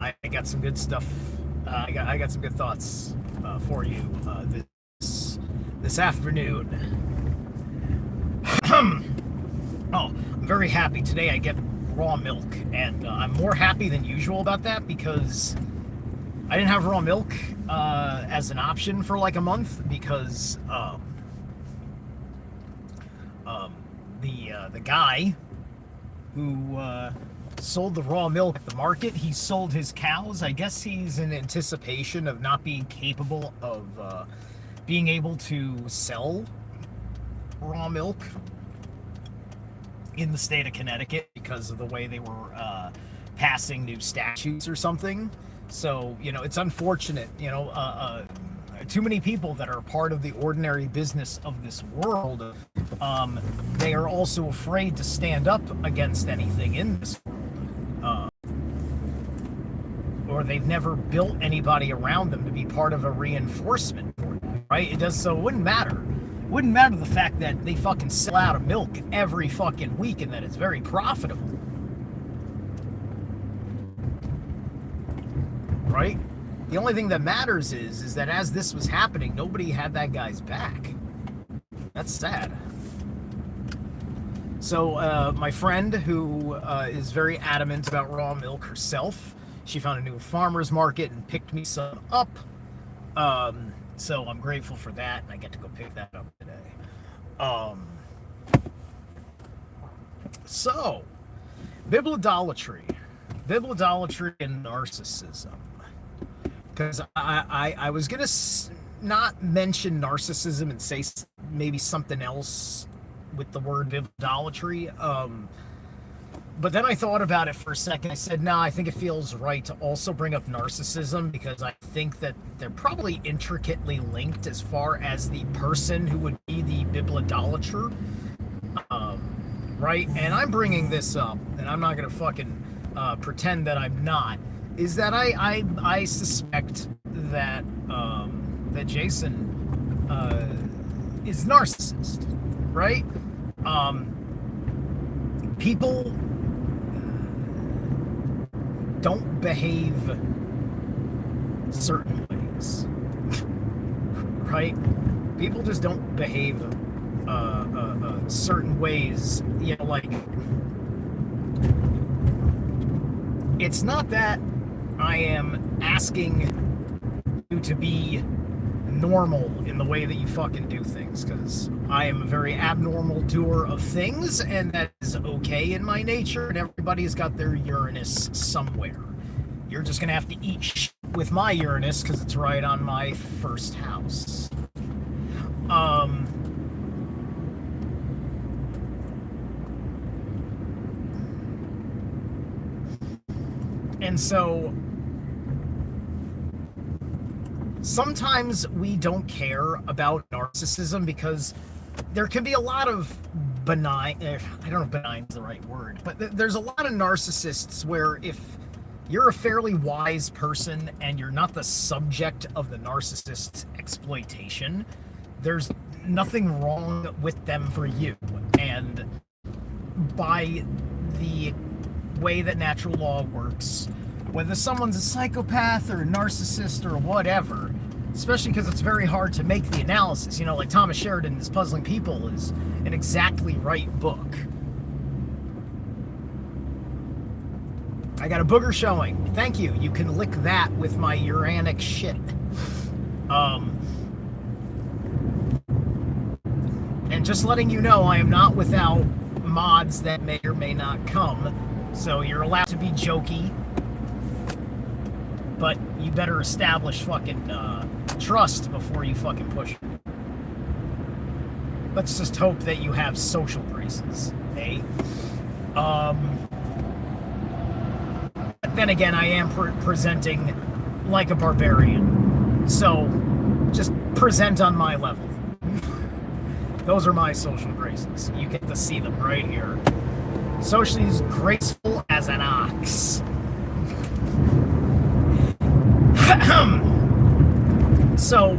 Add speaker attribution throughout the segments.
Speaker 1: I got some good stuff. I got some good thoughts for you this afternoon. Oh, I'm very happy today. I get raw milk, and I'm more happy than usual about that because I didn't have raw milk as an option for like a month because the guy who sold the raw milk at the market, he sold his cows. I guess he's in anticipation of not being capable of being able to sell raw milk in the state of Connecticut because of the way they were passing new statutes or something. So, you know, it's unfortunate, you know, too many people that are part of the ordinary business of this world, they are also afraid to stand up against anything in this world. Or they've never built anybody around them to be part of a reinforcement, right? It does, so it wouldn't matter. It wouldn't matter the fact that they fucking sell out of milk every fucking week and that it's very profitable. Right? The only thing that matters is that as this was happening, nobody had that guy's back. That's sad. So my friend, who is very adamant about raw milk herself, she found a new farmer's market and picked me some up. So I'm grateful for that, and I get to go pick that up today. So, Biblidoltry and narcissism. Because I was going to not mention narcissism and say maybe something else with the word biblidoltry. But then I thought about it for a second. I said, no, I think it feels right to also bring up narcissism because I think that they're probably intricately linked as far as the person who would be the biblidolater. Right? And I'm bringing this up, and I'm not going to fucking pretend that I'm not. Is that I suspect that that Jason is narcissist, right? People don't behave certain ways, right? People just don't behave certain ways. You know, like, it's not that I am asking you to be normal in the way that you fucking do things, because I am a very abnormal doer of things, and that is okay in my nature, and everybody's got their Uranus somewhere. You're just gonna have to eat shit with my Uranus, because it's right on my first house. And so sometimes we don't care about narcissism because there can be a lot of benign, I don't know if benign is the right word, but there's a lot of narcissists where if you're a fairly wise person and you're not the subject of the narcissist's exploitation, there's nothing wrong with them for you. And by the way that natural law works, whether someone's a psychopath or a narcissist or whatever, especially because it's very hard to make the analysis, you know, like Thomas Sheridan's Puzzling People is an exactly right book. I got a booger showing. Thank you. You can lick that with my uranic shit. And just letting you know, I am not without mods that may or may not come. So you're allowed to be jokey, but you better establish fucking trust before you fucking push it. Let's just hope that you have social graces, eh? But then again, I am presenting like a barbarian, so just present on my level. Those are my social graces. You get to see them right here. Socially graceful as an ox. So,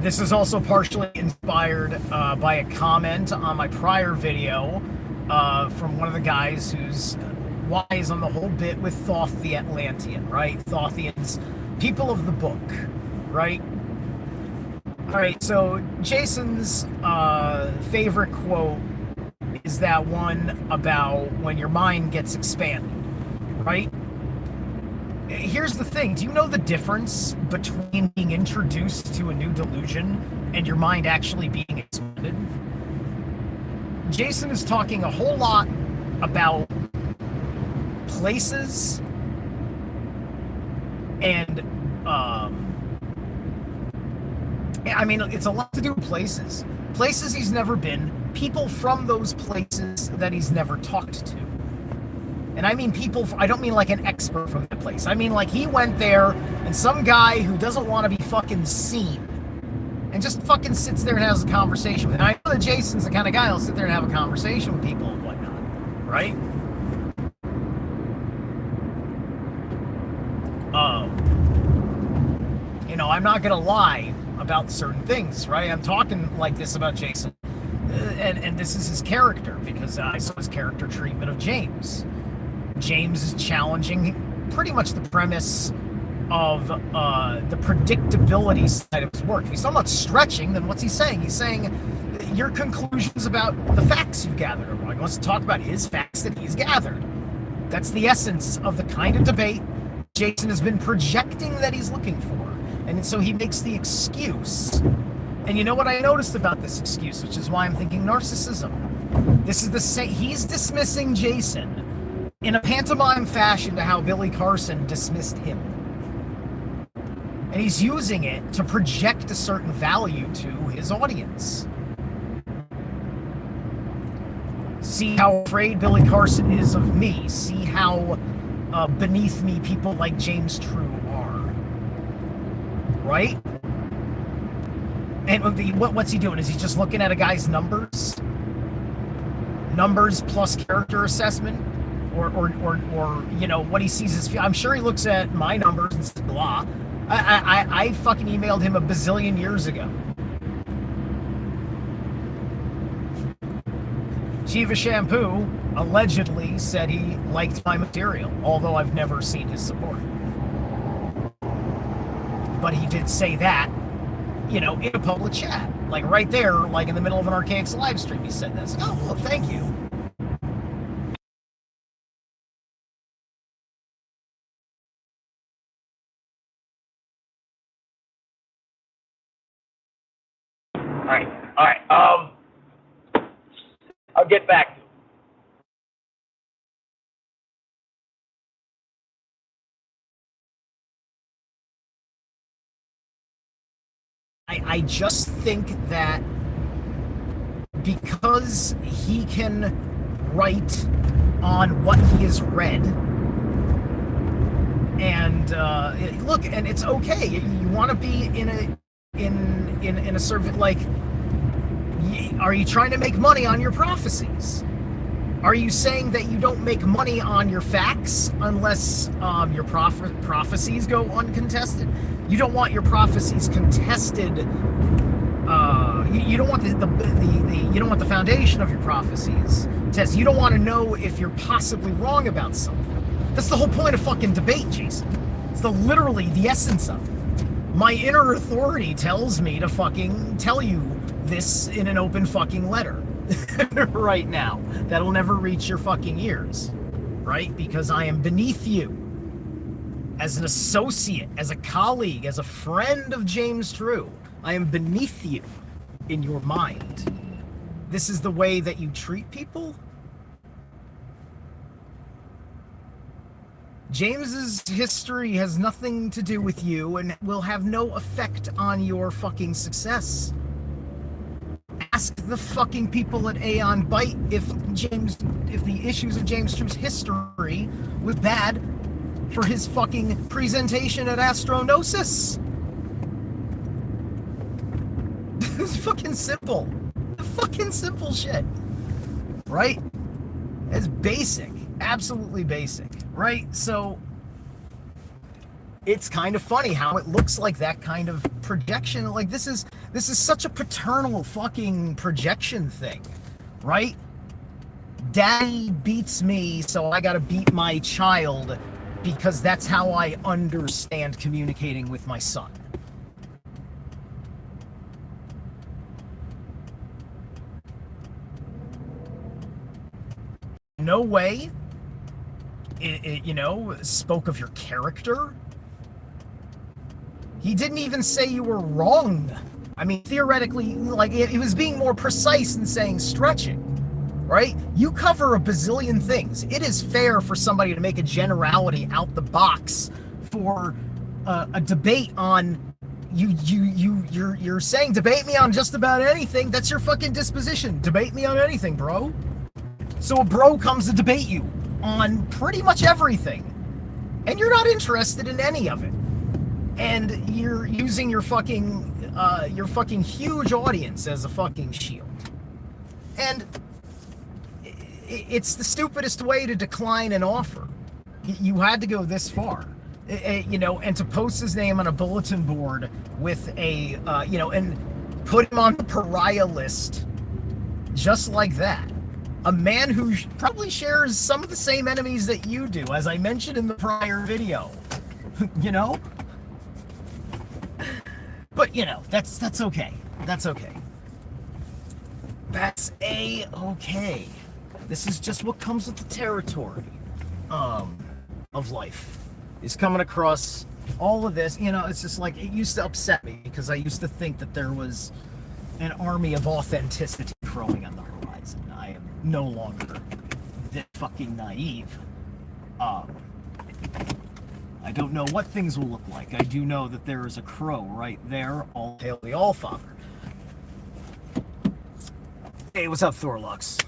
Speaker 1: this is also partially inspired by a comment on my prior video from one of the guys who's wise on the whole bit with Thoth the Atlantean, right? Thothians, people of the book, right? All right, so Jason's favorite quote is that one about when your mind gets expanded, right? Here's the thing. Do you know the difference between being introduced to a new delusion and your mind actually being expanded? Jason is talking a whole lot about places and I mean, it's a lot to do with places. Places he's never been, people from those places that he's never talked to. And I mean people, I don't mean like an expert from that place. I mean like he went there and some guy who doesn't want to be fucking seen and just fucking sits there and has a conversation with him. And I know that Jason's the kind of guy who'll sit there and have a conversation with people and whatnot, right? You know, I'm not gonna lie about certain things, right? I'm talking like this about Jason, and this is his character, because I saw his character treatment of James. James is challenging pretty much the premise of the predictability side of his work. If he's talking about stretching, then what's he saying? He's saying your conclusions about the facts you've gathered are wrong. He wants to talk about his facts that he's gathered. That's the essence of the kind of debate Jason has been projecting that he's looking for. And so he makes the excuse. And you know what I noticed about this excuse, which is why I'm thinking narcissism. This is the same. He's dismissing Jason in a pantomime fashion to how Billy Carson dismissed him. And he's using it to project a certain value to his audience. See how afraid Billy Carson is of me. See how beneath me people like James True are. Right? And what's he doing? Is he just looking at a guy's numbers? Numbers plus character assessment? Or you know, what he sees is... I'm sure he looks at my numbers and says, blah. I fucking emailed him a bazillion years ago. Shiva Shampoo allegedly said he liked my material, although I've never seen his support. But he did say that, you know, in a public chat. Like right there, like in the middle of an Archaics live stream, he said this. Oh, well, thank you. All right. I'll get back to it. I just think that because he can write on what he has read, and look, and it's okay. You want to be in a sort of like, are you trying to make money on your prophecies? Are you saying that you don't make money on your facts unless your prophecies go uncontested? You don't want your prophecies contested. You don't want you don't want the foundation of your prophecies tested. You don't want to know if you're possibly wrong about something. That's the whole point of fucking debate, Jason. It's literally the essence of it. My inner authority tells me to fucking tell you this in an open fucking letter right now. That'll never reach your fucking ears, right? Because I am beneath you as an associate, as a colleague, as a friend of James True. I am beneath you in your mind. This is the way that you treat people? James's history has nothing to do with you and will have no effect on your fucking success. Ask the fucking people at Aeon Byte if the issues of James True's history was bad for his fucking presentation at Astronosis. It's fucking simple. Fucking simple shit. Right? It's basic. Absolutely basic. Right? So it's kind of funny how it looks like that kind of projection. Like this is such a paternal fucking projection thing. Right? daddy beats me, so I gotta beat my child because that's how I understand communicating with my son. No way it spoke of your character. He didn't even say you were wrong. I mean, theoretically, like, it was being more precise than saying stretching, right? You cover a bazillion things. It is fair for somebody to make a generality out the box for a debate on you're saying debate me on just about anything. That's your fucking disposition. Debate me on anything, bro. So a bro comes to debate you on pretty much everything, and you're not interested in any of it. And you're using your fucking huge audience as a fucking shield. And it's the stupidest way to decline an offer. You had to go this far, and to post his name on a bulletin board with and put him on the pariah list just like that. A man who probably shares some of the same enemies that you do, as I mentioned in the prior video. But that's okay. That's okay. That's a-okay. This is just what comes with the territory of life. Is coming across all of this. It's just like, it used to upset me because I used to think that there was an army of authenticity growing on the horizon. I am no longer that fucking naive. I don't know what things will look like. I do know that there is a crow right there. All hail the Allfather. Hey, what's up, Thorlux?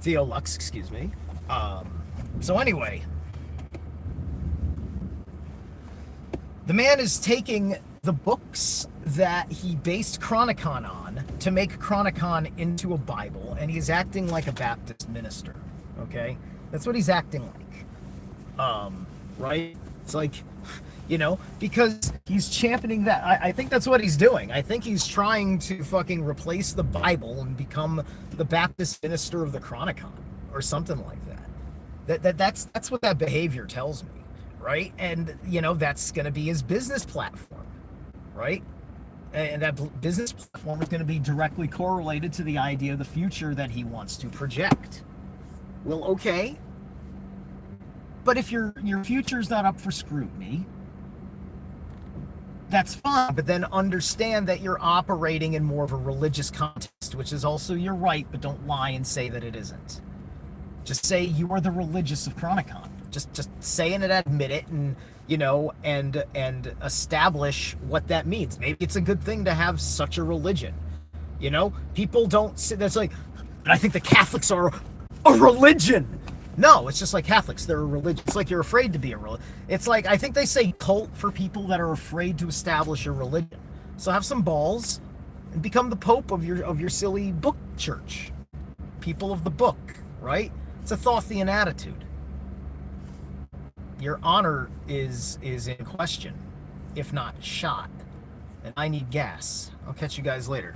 Speaker 1: Theolux, excuse me. So anyway, the man is taking the books that he based Chronicon on to make Chronicon into a Bible, and he's acting like a Baptist minister. Okay? That's what he's acting like. Right? It's like, because he's championing that. I think that's what he's doing. I think he's trying to fucking replace the Bible and become the Baptist minister of the Chronicon or something like that. That's what that behavior tells me, right? And, that's going to be his business platform, right? And that business platform is going to be directly correlated to the idea of the future that he wants to project. Well, okay. But if your future's not up for scrutiny, that's fine. But then understand that you're operating in more of a religious context, which is also your right, but don't lie and say that it isn't. Just say you are the religious of Chronicon. Just say it and admit it, and and establish what that means. Maybe it's a good thing to have such a religion. People don't sit. That's like, I think the Catholics are a religion. No, it's just like Catholics. They're a religion. It's like you're afraid to be a religion. It's like, I think they say cult for people that are afraid to establish a religion. So have some balls and become the Pope of your silly book church. People of the book, right? It's a Thothian attitude. Your honor is in question, if not shot. And I need gas. I'll catch you guys later.